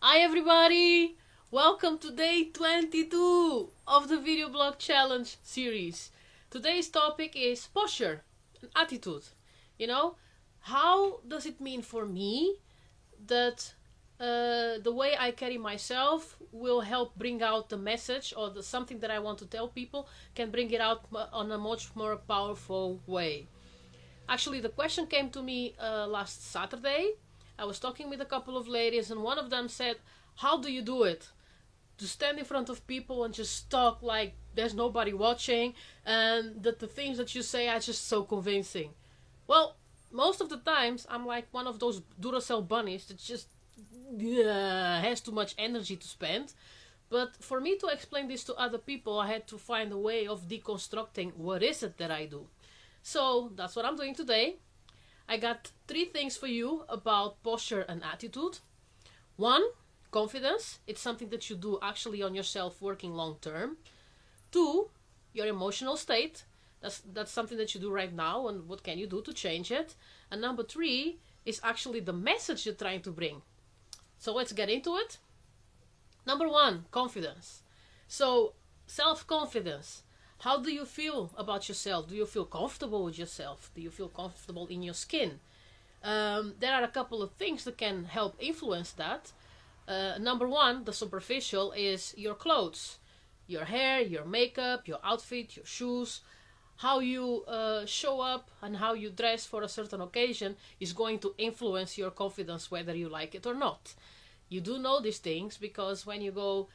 Hi everybody! Welcome to day 22 of the video blog challenge series. Today's topic is posture and attitude. You know, how does it mean for me that the way I carry myself will help bring out the message or something that I want to tell people can bring it out on a much more powerful way. Actually, the question came to me last Saturday. I was talking with a couple of ladies, and one of them said, "How do you do it? To stand in front of people and just talk like there's nobody watching, and that the things that you say are just so convincing." Well, most of the times I'm like one of those Duracell bunnies that just has too much energy to spend. But for me to explain this to other people, I had to find a way of deconstructing what is it that I do. So that's what I'm doing today. I got 3 things for you about posture and attitude. 1, confidence. It's something that you do actually on yourself working long term. 2, your emotional state. That's something that you do right now, and what can you do to change it? And number 3 is actually the message you're trying to bring. So let's get into it. Number 1, confidence. So self-confidence. How do you feel about yourself? Do you feel comfortable with yourself? Do you feel comfortable in your skin? There are a couple of things that can help influence that. Number 1, the superficial, is your clothes. Your hair, your makeup, your outfit, your shoes. How you show up and how you dress for a certain occasion is going to influence your confidence whether you like it or not. You do know these things because when you go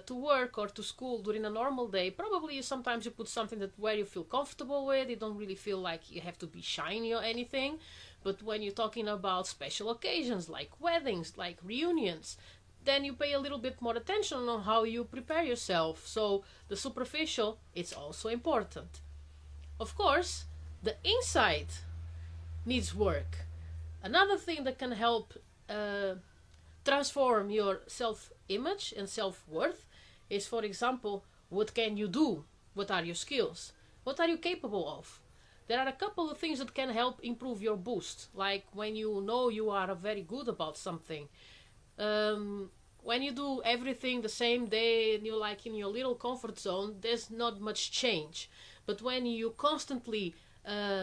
to work or to school during a normal day, probably sometimes you put something that where you feel comfortable with. You don't really feel like you have to be shiny or anything. But when you're talking about special occasions like weddings, like reunions, then you pay a little bit more attention on how you prepare yourself. So the superficial, it's also important. Of course, the inside needs work. Another thing that can help transform your self-image and self-worth is, for example, what can you do? What are your skills? What are you capable of? There are a couple of things that can help improve your boost, like when you know you are very good about something. When you do everything the same day and you're like in your little comfort zone, there's not much change. But when you constantly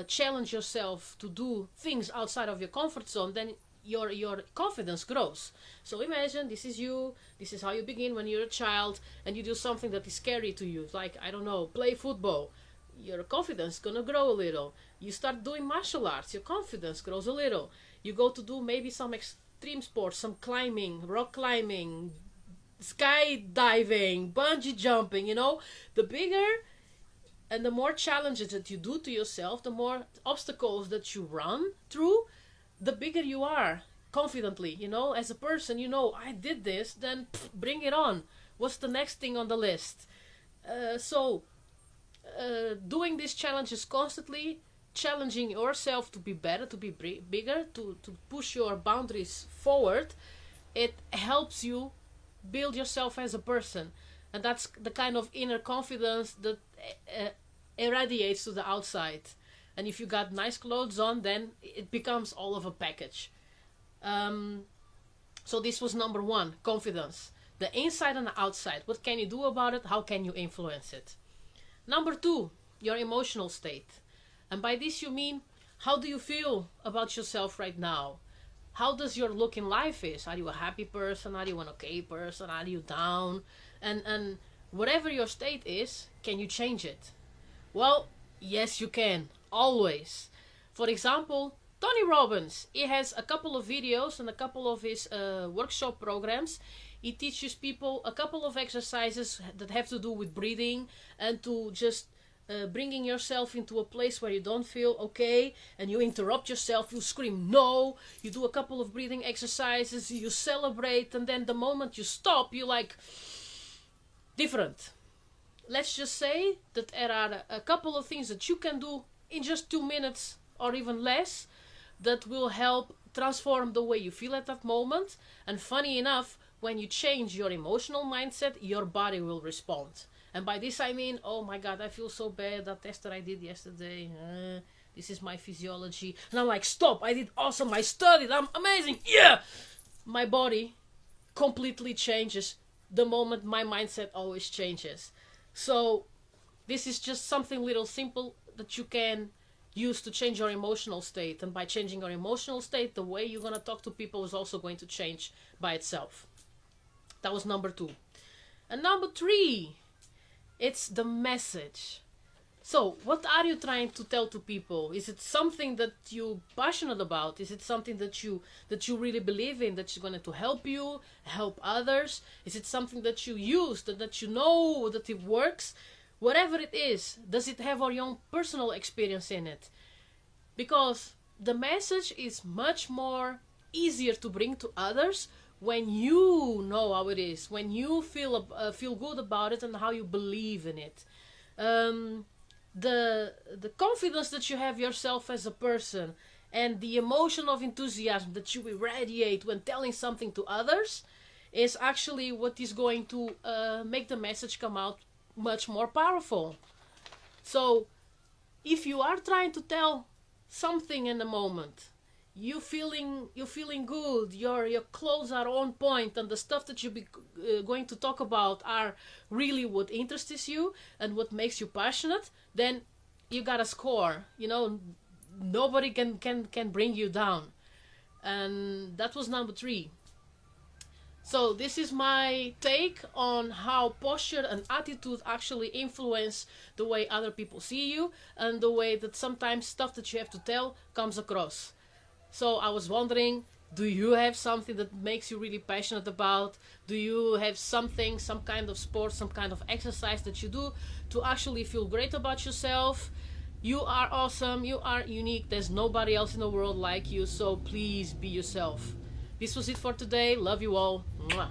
challenge yourself to do things outside of your comfort zone, then your confidence grows. So imagine this is you, this is how you begin when you're a child, and you do something that is scary to you, like, I don't know, play football. Your confidence is gonna grow a little. You start doing martial arts, your confidence grows a little. You go to do maybe some extreme sports, some climbing, rock climbing, skydiving, bungee jumping, the bigger and the more challenges that you do to yourself, the more obstacles that you run through, the bigger you are confidently, as a person. I did this, then bring it on. What's the next thing on the list? Doing these challenges constantly, challenging yourself to be better, to be bigger, to push your boundaries forward, it helps you build yourself as a person. And that's the kind of inner confidence that irradiates to the outside. And if you got nice clothes on, then it becomes all of a package. So this was number 1, confidence. The inside and the outside. What can you do about it? How can you influence it? Number 2, your emotional state. And by this you mean, how do you feel about yourself right now? How does your look in life is? Are you a happy person? Are you an okay person? Are you down? And whatever your state is, can you change it? Well, yes, you can. Always. For example, Tony Robbins, he has a couple of videos and a couple of his workshop programs. He teaches people a couple of exercises that have to do with breathing and to just bringing yourself into a place where you don't feel okay, and you interrupt yourself, you scream no, you do a couple of breathing exercises, you celebrate, and then the moment you stop, you like different. Let's just say that there are a couple of things that you can do in just 2 minutes or even less that will help transform the way you feel at that moment. And funny enough, when you change your emotional mindset, your body will respond. And by this I mean, oh my god, I feel so bad, that test that I did yesterday, this is my physiology. And I'm like, stop, I did awesome, I studied, I'm amazing, yeah! My body completely changes the moment my mindset always changes. So this is just something little simple that you can use to change your emotional state, and by changing your emotional state, the way you're going to talk to people is also going to change by itself. That was number 2. And number 3, it's the message. So what are you trying to tell to people? Is it something that you're passionate about? Is it something that you really believe in, that's going to help you, help others? Is it something that you use, that you know that it works? Whatever it is, does it have your own personal experience in it? Because the message is much more easier to bring to others when you know how it is, when you feel good about it and how you believe in it. The confidence that you have yourself as a person, and the emotion of enthusiasm that you irradiate when telling something to others, is actually what is going to make the message come out much more powerful. So if you are trying to tell something in the moment, you're feeling good, your clothes are on point, and the stuff that you're going to talk about are really what interests you and what makes you passionate, then you got a score. You know, nobody can bring you down. And that was number 3. So this is my take on how posture and attitude actually influence the way other people see you, and the way that sometimes stuff that you have to tell comes across. So I was wondering, do you have something that makes you really passionate about? Do you have something, some kind of sport, some kind of exercise that you do to actually feel great about yourself? You are awesome, you are unique, there's nobody else in the world like you, so please be yourself. This was it for today. Love you all. Mwah.